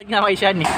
Nga kay Sean eh.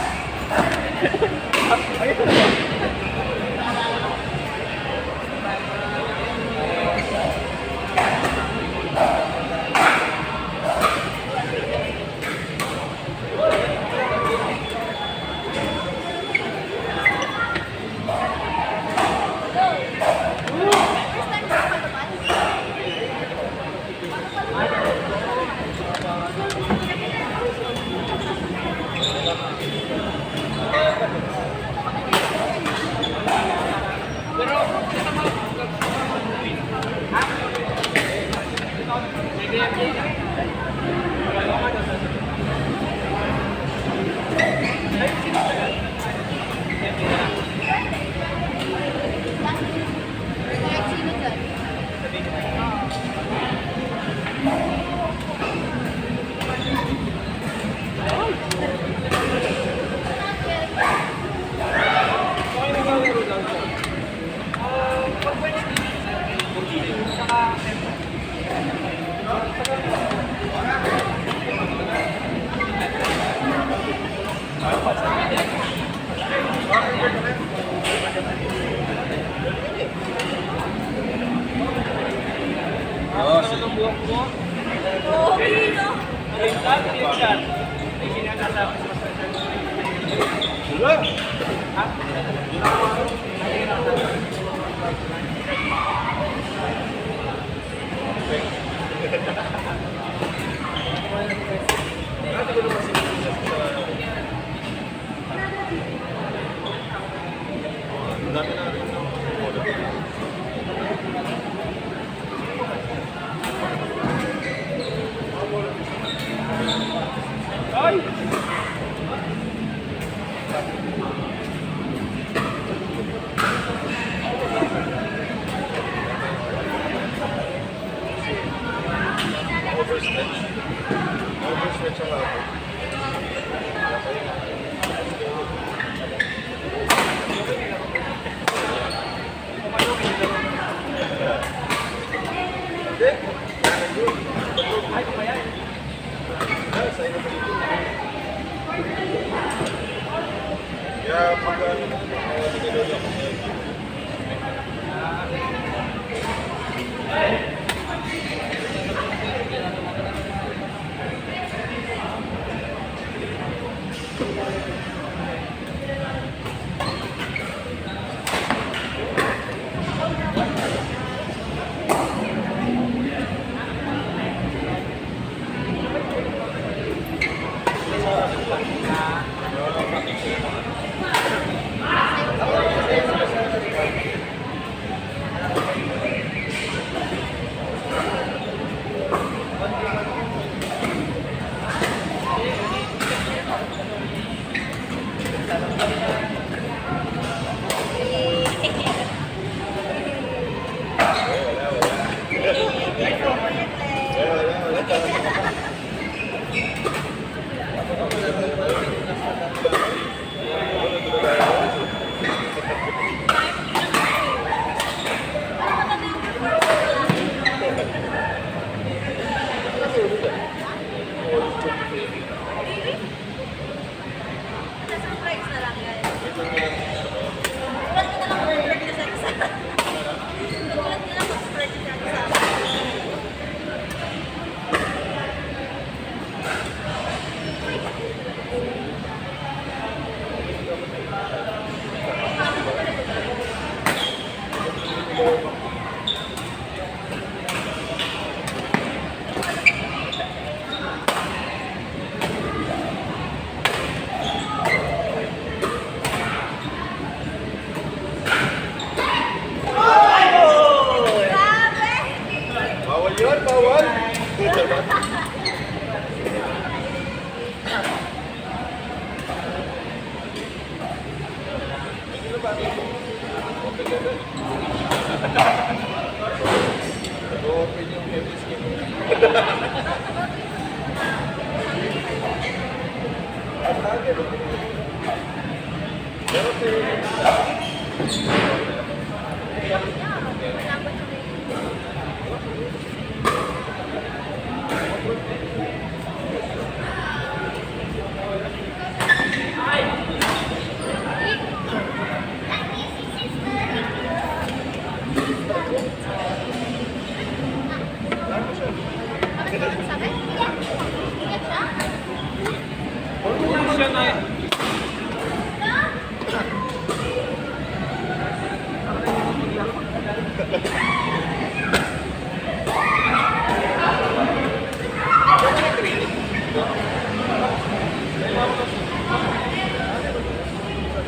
siya na eh.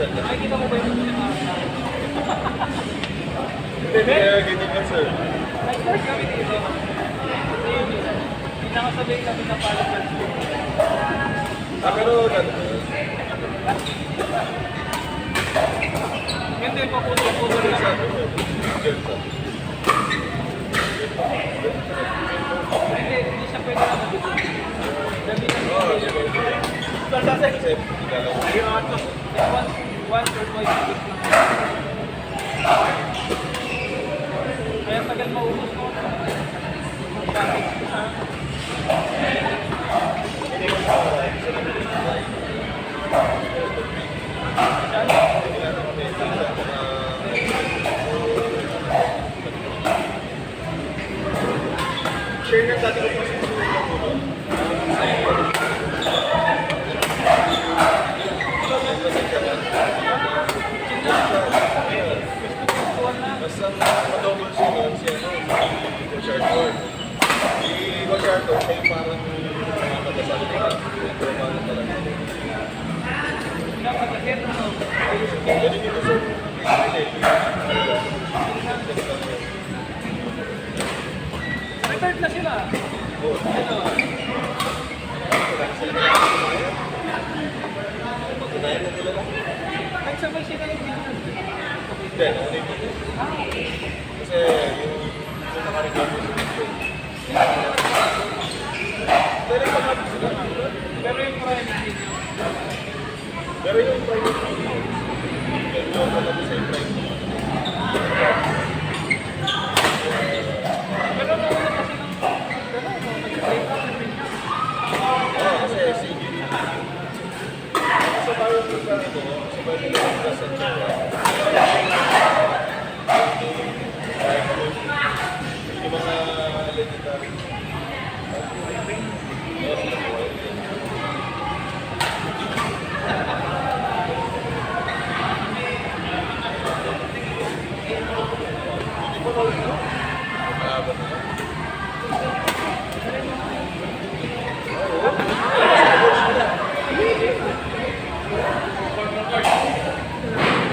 Nakikita mo ba yung Hindi, ganyan yan, sir. nag-start kami dito. Nakasabay kami na pala sa school. Pero, Hindi, paputol-putol lang. Hindi siya pwede na mabibig. Gabi na one or twice a week lang. Kaya tagal maubos ko. Bakit ko sa... share na dati ko pa sa susunod na po. Basta ma-double sunod siya, no? Coach Arthur. Si Coach Arthur, siya yung parang nakakasal ka. Pero parang talaga. Ganun dito sa Retired na sila. Ano? Nagsabay sila yung hindi, nauna yung dito. Kasi yung nakareklamo sa dito. Pero yung mga sila. pero yung private video. Pero yung private video. Yung pagkakot sa yung private. Pero nauna kasi ng nag-break up na rin. Oo, kasi sige. Sa bayo ko sa ito, sa bayo ko sa Jawa. Yung mga legendary.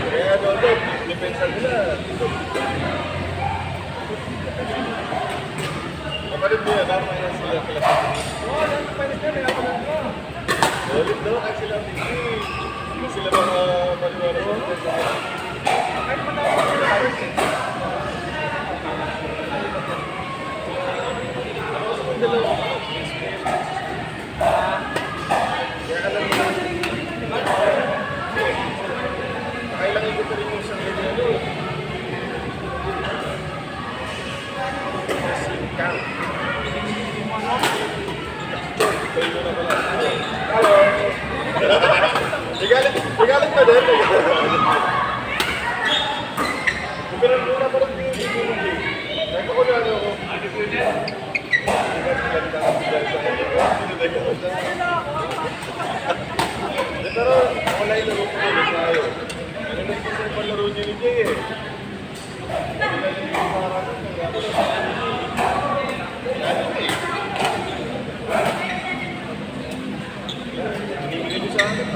Kaya doon, depensa nila. Kapatid mo yan, tama yan sila kila. Oo, yan ang pwede ka. Kaya pala ko. Solid daw, kahit sila hindi sila mga maniwala sa depensa nila. Kahit pa tayo sila first eh. Ako sa kong dalawa, kaya alam mo lang, nakailangan ko pa rin yung isang ganyan, ano. Camp. Kayo na pala. Hello! Igalit pa din. Kumiran muna pa rin yung video. Naka ko na ano ako. Pero wala yung laro ko na tayo. Ano na yung isang palaro niyo ni Jay eh. Hinihingin niyo sa akin.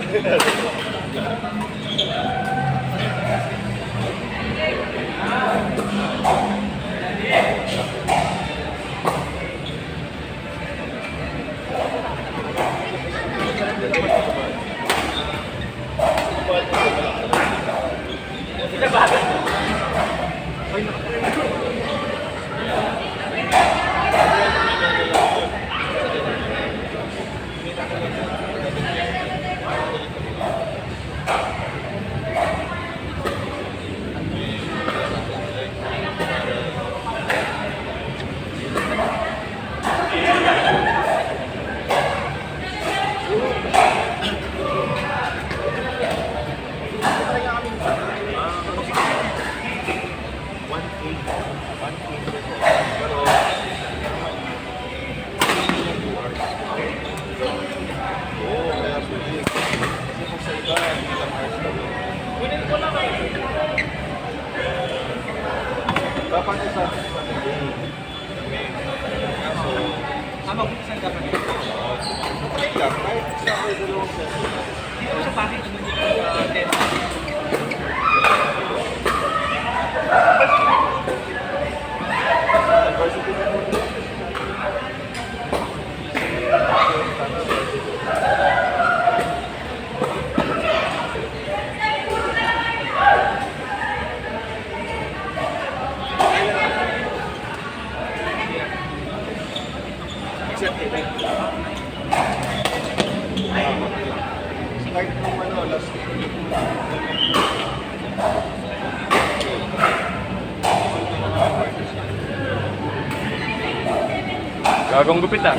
package mo dito sa 10. Start nung ano, last Gagawang gupit ah.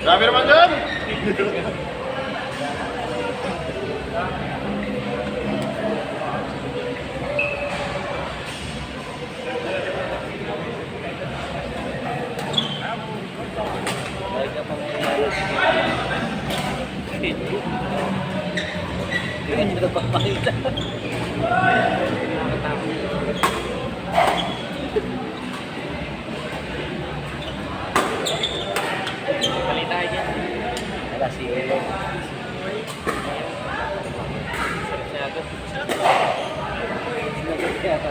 Dami naman dyan! Hindi na papakita. Balita tayo dyan. Wala si Elo. Sarap siya ito. Sinagot kaya pa.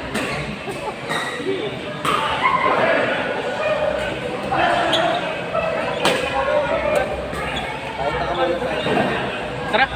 Tara!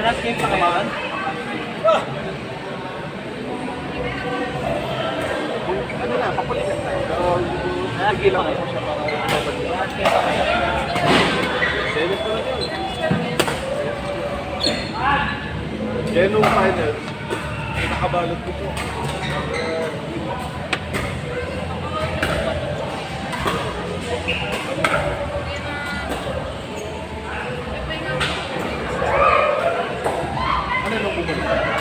Last game pa kayo? Ano na, papulitan tayo. Last game pa kayo? Last game pa kayo? Seven pa lang yun. Kaya nung finals, nakabalot ko po. Ano nung bumalik?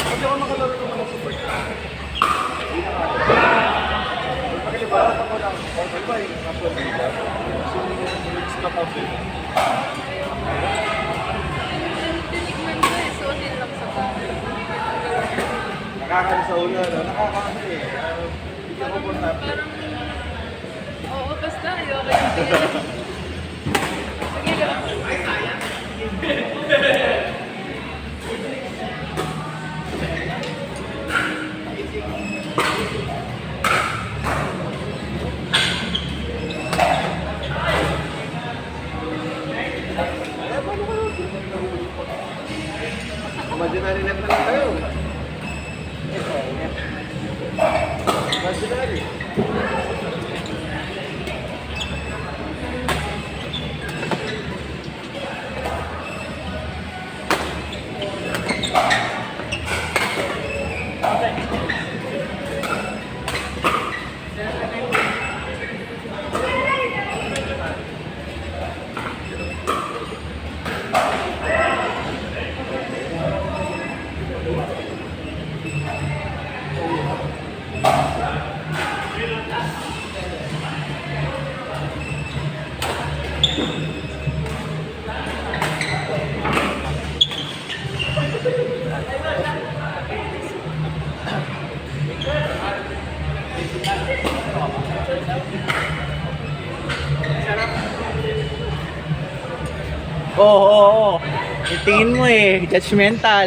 Kasi ako nakalaro naman ng support. Pakilibaran ako ng order ba yung National League? So, it's not out there. Tinikman ko eh, so din lang sa bahay. Nakakaano sa ulo, no? Nakakaano eh. Hindi ka komportable. Parang, oo, basta ayoko yung sige lang. Imaginary net na lang tayo. Imaginary. Oo, oo, oo. Itingin mo eh, judgmental.